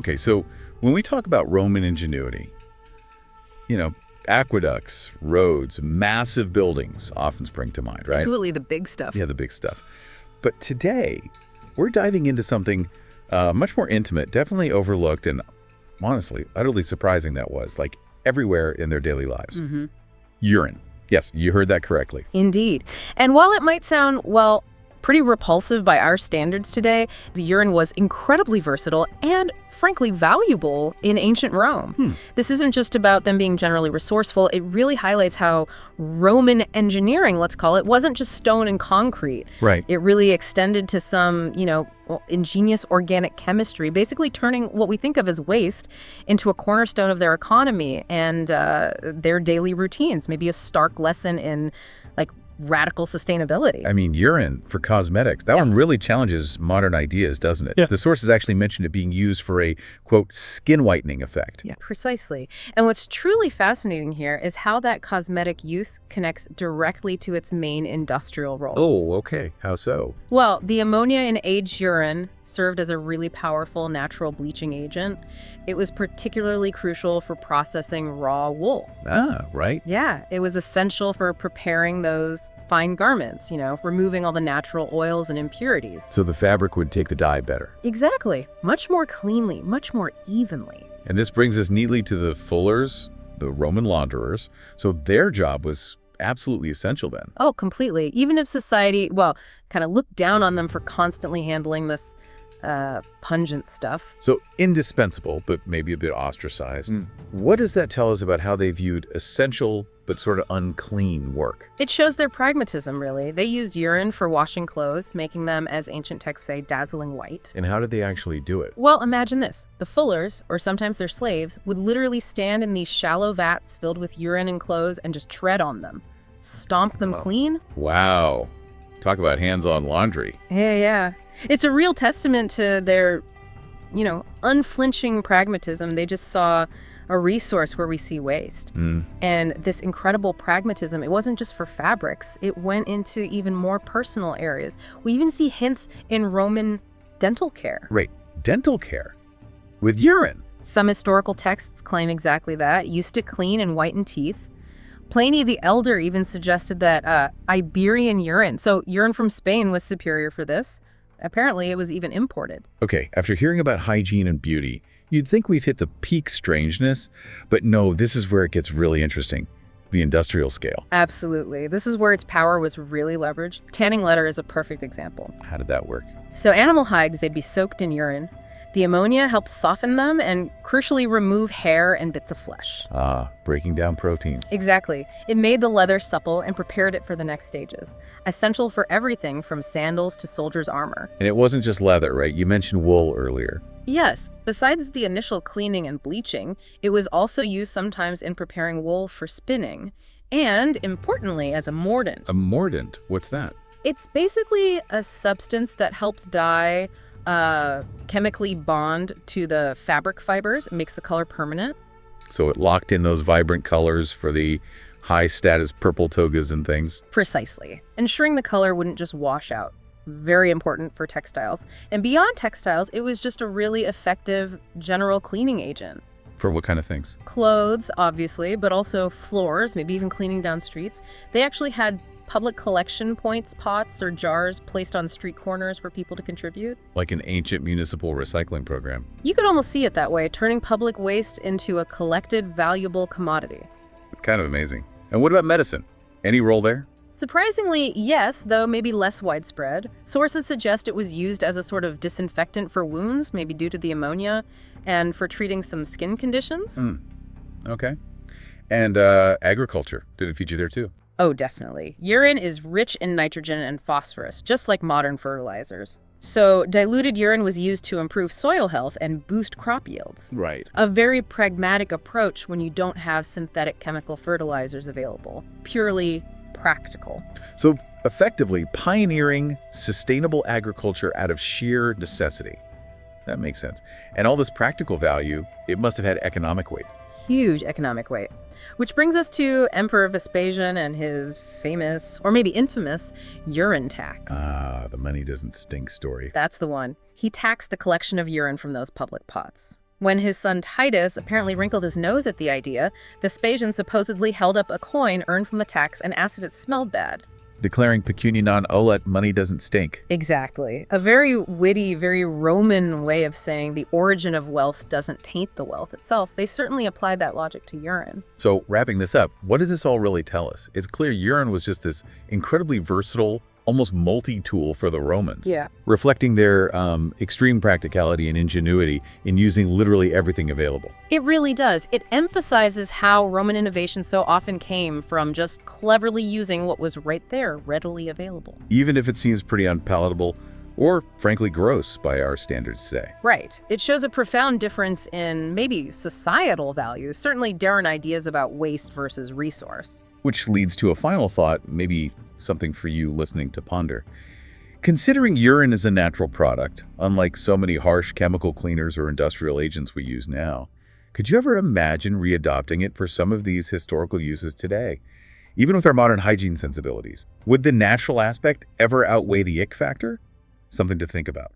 Okay, so when we talk about Roman ingenuity, aqueducts, roads, massive buildings often spring to mind, right? Absolutely, the big stuff. Yeah, the big stuff. But today, we're diving into something much more intimate, definitely overlooked, and honestly, utterly surprising that was, like everywhere in their daily lives. Urine. Yes, you heard that correctly. Indeed. And while it might sound, well, pretty repulsive by our standards today, the urine was incredibly versatile and, frankly, valuable in ancient Rome. This isn't just about them being generally resourceful. It really highlights how Roman engineering, let's call it, wasn't just stone and concrete. Right. It really extended to some, ingenious organic chemistry, basically turning what we think of as waste into a cornerstone of their economy and their daily routines, maybe a stark lesson in, radical sustainability. I mean, urine for cosmetics, that one really challenges modern ideas, doesn't it? Yeah. The sources actually mentioned it being used for a, quote, skin whitening effect. Yeah, precisely. And what's truly fascinating here is how that cosmetic use connects directly to its main industrial role. Oh, okay. How so? Well, the ammonia in aged urine served as a really powerful natural bleaching agent. It was particularly crucial for processing raw wool. Ah, right. Yeah, it was essential for preparing those fine garments, removing all the natural oils and impurities. So the fabric would take the dye better. Exactly. Much more cleanly, much more evenly. And this brings us neatly to the fullers, the Roman launderers. So their job was absolutely essential then. Oh, completely. Even if society, kind of looked down on them for constantly handling this pungent stuff. So indispensable, but maybe a bit ostracized. What does that tell us about how they viewed essential but sort of unclean work? It shows their pragmatism, really. They used urine for washing clothes, making them, as ancient texts say, dazzling white. And how did they actually do it? Well, imagine this. The fullers, or sometimes their slaves, would literally stand in these shallow vats filled with urine and clothes and just tread on them. Stomp them clean. Wow. Talk about hands-on laundry. Yeah. It's a real testament to their, unflinching pragmatism. They just saw a resource where we see waste. And this incredible pragmatism, it wasn't just for fabrics. It went into even more personal areas. We even see hints in Roman dental care. Right. Dental care? With urine? Some historical texts claim exactly that. Used to clean and whiten teeth. Pliny the Elder even suggested that Iberian urine, so urine from Spain, was superior for this. Apparently, it was even imported. Okay, after hearing about hygiene and beauty, you'd think we've hit the peak strangeness, but no, this is where it gets really interesting. The industrial scale. Absolutely. This is where its power was really leveraged. Tanning leather is a perfect example. How did that work? So animal hides, they'd be soaked in urine. The ammonia helped soften them and, crucially, remove hair and bits of flesh. Ah, breaking down proteins. Exactly. It made the leather supple and prepared it for the next stages. Essential for everything from sandals to soldiers' armor. And it wasn't just leather, right? You mentioned wool earlier. Yes. Besides the initial cleaning and bleaching, it was also used sometimes in preparing wool for spinning. And, importantly, as a mordant. A mordant? What's that? It's basically a substance that helps dye chemically bond to the fabric fibers. It makes the color permanent. So it locked in those vibrant colors for the high-status purple togas and things? Precisely. Ensuring the color wouldn't just wash out. Very important for textiles. And beyond textiles, it was just a really effective general cleaning agent. For what kind of things? Clothes, obviously, but also floors, maybe even cleaning down streets. They actually had public collection points, pots or jars placed on street corners for people to contribute. Like an ancient municipal recycling program. You could almost see it that way, turning public waste into a collected, valuable commodity. It's kind of amazing. And what about medicine? Any role there? Surprisingly, yes, though maybe less widespread. Sources suggest it was used as a sort of disinfectant for wounds, maybe due to the ammonia, and for treating some skin conditions. Okay. And agriculture, did it feature there too? Oh, definitely. Urine is rich in nitrogen and phosphorus, just like modern fertilizers. So diluted urine was used to improve soil health and boost crop yields. Right. A very pragmatic approach when you don't have synthetic chemical fertilizers available. Purely practical. So effectively pioneering sustainable agriculture out of sheer necessity. That makes sense. And all this practical value, it must have had economic weight. Huge economic weight. Which brings us to Emperor Vespasian and his famous, or maybe infamous, urine tax. The money doesn't stink story. That's the one. He taxed the collection of urine from those public pots. When his son Titus apparently wrinkled his nose at the idea, Vespasian supposedly held up a coin earned from the tax and asked if it smelled bad. Declaring pecunia non olet, money doesn't stink. Exactly. A very witty, very Roman way of saying the origin of wealth doesn't taint the wealth itself. They certainly applied that logic to urine. So wrapping this up, what does this all really tell us? It's clear urine was just this incredibly versatile, almost multi-tool for the Romans. Yeah. Reflecting their extreme practicality and ingenuity in using literally everything available. It really does. It emphasizes how Roman innovation so often came from just cleverly using what was right there, readily available. Even if it seems pretty unpalatable or, frankly, gross by our standards today. Right. It shows a profound difference in maybe societal values, certainly daring ideas about waste versus resource. Which leads to a final thought, maybe something for you listening to ponder. Considering urine is a natural product, unlike so many harsh chemical cleaners or industrial agents we use now, could you ever imagine readopting it for some of these historical uses today? Even with our modern hygiene sensibilities, would the natural aspect ever outweigh the ick factor? Something to think about.